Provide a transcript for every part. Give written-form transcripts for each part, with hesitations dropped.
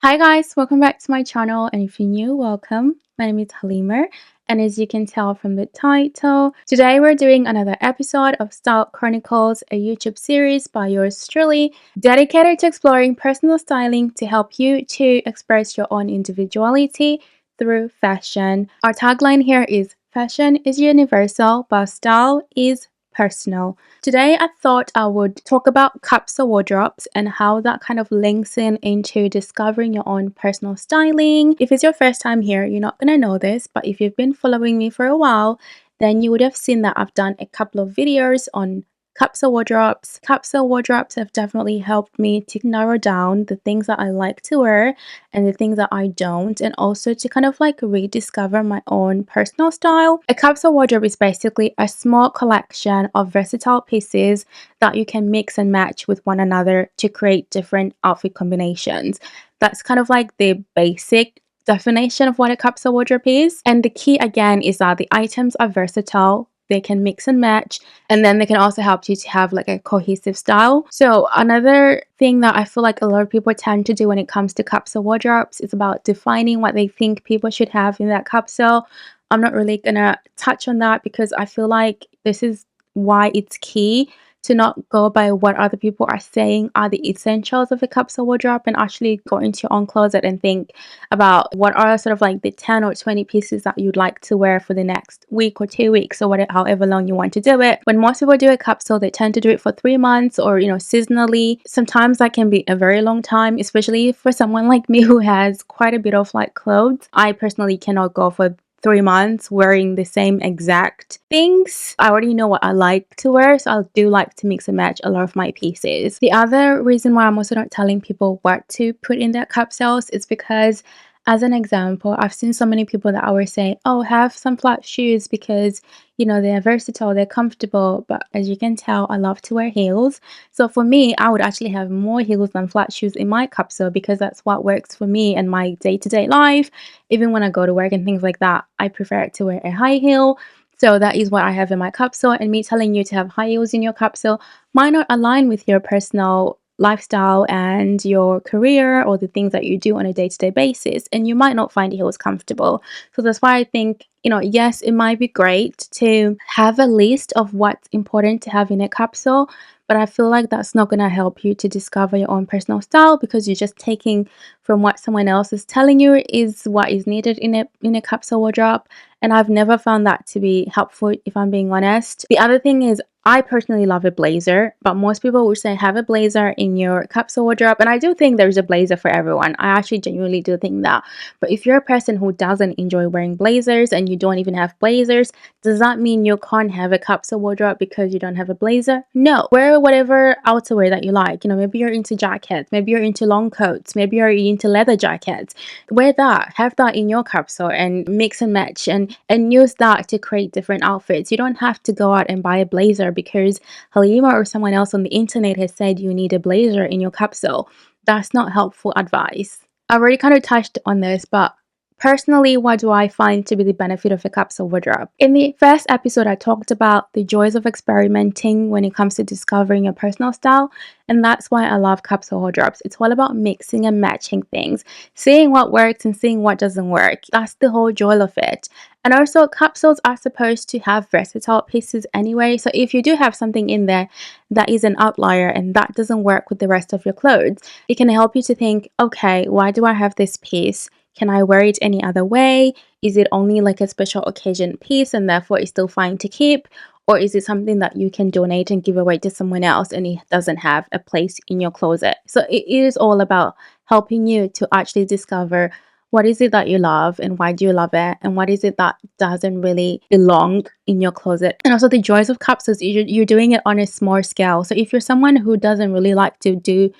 Hi guys, welcome back to my channel, and if you're new, welcome. My name is Halima, and as you can tell from the title, today we're doing another episode of Style Chronicles, a YouTube series by yours truly, dedicated to exploring personal styling to help you to express your own individuality through fashion. Our tagline here is fashion is universal, but style is personal. Today, I thought I would talk about capsule wardrobes and how that kind of links into discovering your own personal styling. If it's your first time here, you're not going to know this, but if you've been following me for a while, then you would have seen that I've done a couple of videos on capsule wardrobes. Capsule wardrobes have definitely helped me to narrow down the things that I like to wear and the things that I don't, and also to kind of like rediscover my own personal style. A capsule wardrobe is basically a small collection of versatile pieces that you can mix and match with one another to create different outfit combinations. That's kind of like the basic definition of what a capsule wardrobe is. And the key again is that the items are versatile. They can mix and match, and then they can also help you to have like a cohesive style. So another thing that I feel like a lot of people tend to do when it comes to capsule wardrobes is about defining what they think people should have in that capsule. I'm not really gonna touch on that because I feel like this is why it's key to not go by what other people are saying are the essentials of a capsule wardrobe, and actually go into your own closet and think about what are sort of like the 10 or 20 pieces that you'd like to wear for the next week or 2 weeks or whatever, however long you want to do it. When most people do a capsule, they tend to do it for 3 months or, seasonally. Sometimes that can be a very long time, especially for someone like me who has quite a bit of like clothes. I personally cannot go for 3 months wearing the same exact things. I already know what I like to wear, so I do like to mix and match a lot of my pieces. The other reason why I'm also not telling people what to put in their capsules is because, as an example, I've seen so many people that always say, oh, have some flat shoes because they're versatile, they're comfortable. But as you can tell, I love to wear heels. So for me, I would actually have more heels than flat shoes in my capsule because that's what works for me and my day-to-day life. Even when I go to work and things like that, I prefer to wear a high heel. So that is what I have in my capsule, and me telling you to have high heels in your capsule might not align with your personal lifestyle and your career or the things that you do on a day-to-day basis, and you might not find heels comfortable. So that's why I think, yes, it might be great to have a list of what's important to have in a capsule, but I feel like that's not going to help you to discover your own personal style because you're just taking from what someone else is telling you is what is needed in a capsule wardrobe. And I've never found that to be helpful, if I'm being honest. The other thing is, I personally love a blazer, but most people would say have a blazer in your capsule wardrobe. And I do think there's a blazer for everyone. I actually genuinely do think that. But if you're a person who doesn't enjoy wearing blazers and you don't even have blazers, does that mean you can't have a capsule wardrobe because you don't have a blazer? No. Wear whatever outerwear that you like. Maybe you're into jackets, maybe you're into long coats, maybe you're into leather jackets. Wear that. Have that in your capsule and mix and match and use that to create different outfits. You don't have to go out and buy a blazer because Halima or someone else on the internet has said you need a blazer in your capsule. That's not helpful advice. I've already kind of touched on this, but personally, what do I find to be the benefit of a capsule wardrobe? In the first episode, I talked about the joys of experimenting when it comes to discovering your personal style, and that's why I love capsule wardrobes. It's all about mixing and matching things, seeing what works and seeing what doesn't work. That's the whole joy of it. And also, capsules are supposed to have versatile pieces anyway, so if you do have something in there that is an outlier and that doesn't work with the rest of your clothes, it can help you to think, okay, why do I have this piece? Can I wear it any other way? Is it only like a special occasion piece and therefore it's still fine to keep? Or is it something that you can donate and give away to someone else and it doesn't have a place in your closet? So it is all about helping you to actually discover what is it that you love and why do you love it, and what is it that doesn't really belong in your closet. And also the joys of capsules, you're doing it on a small scale. So if you're someone who doesn't really like to do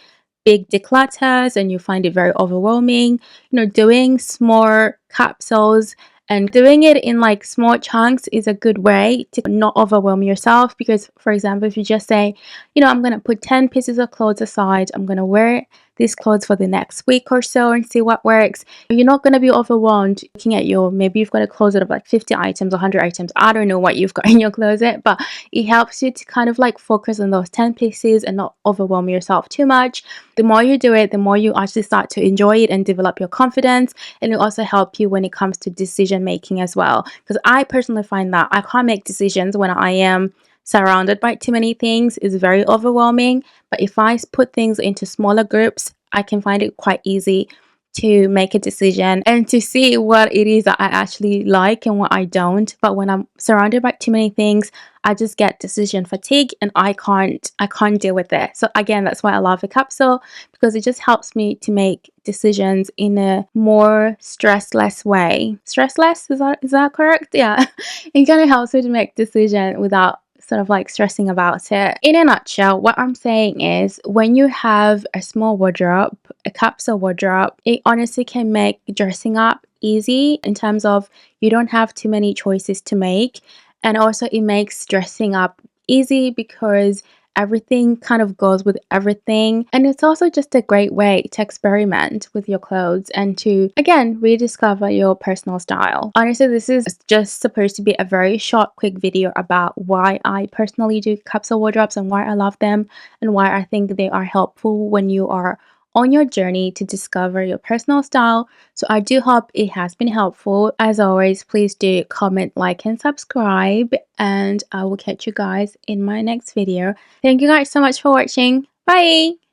big declutters and you find it very overwhelming, doing small capsules and doing it in like small chunks is a good way to not overwhelm yourself. Because, for example, if you just say, I'm going to put 10 pieces of clothes aside, I'm going to wear these clothes for the next week or so and see what works. You're not going to be overwhelmed looking at maybe you've got a closet of like 50 items, 100 items. I don't know what you've got in your closet, but it helps you to kind of like focus on those 10 pieces and not overwhelm yourself too much. The more you do it, the more you actually start to enjoy it and develop your confidence. And it also help you when it comes to decision making as well. Because I personally find that I can't make decisions when I am surrounded by too many things. It's very overwhelming. But if I put things into smaller groups, I can find it quite easy to make a decision and to see what it is that I actually like and what I don't. But when I'm surrounded by too many things, I just get decision fatigue and I can't deal with it. So again, that's why I love the capsule, because it just helps me to make decisions in a more stressless way. Stressless, is that correct? Yeah. It kind of helps me to make decision without sort of like stressing about it. In a nutshell, what I'm saying is when you have a small wardrobe, a capsule wardrobe, it honestly can make dressing up easy in terms of you don't have too many choices to make. And also it makes dressing up easy because everything kind of goes with everything. And it's also just a great way to experiment with your clothes and to, again, rediscover your personal style. Honestly, this is just supposed to be a very short, quick video about why I personally do capsule wardrobes and why I love them and why I think they are helpful when you are on your journey to discover your personal style. So I do hope it has been helpful. As always, please do comment, like, and subscribe, and I will catch you guys in my next video. Thank you guys so much for watching. Bye!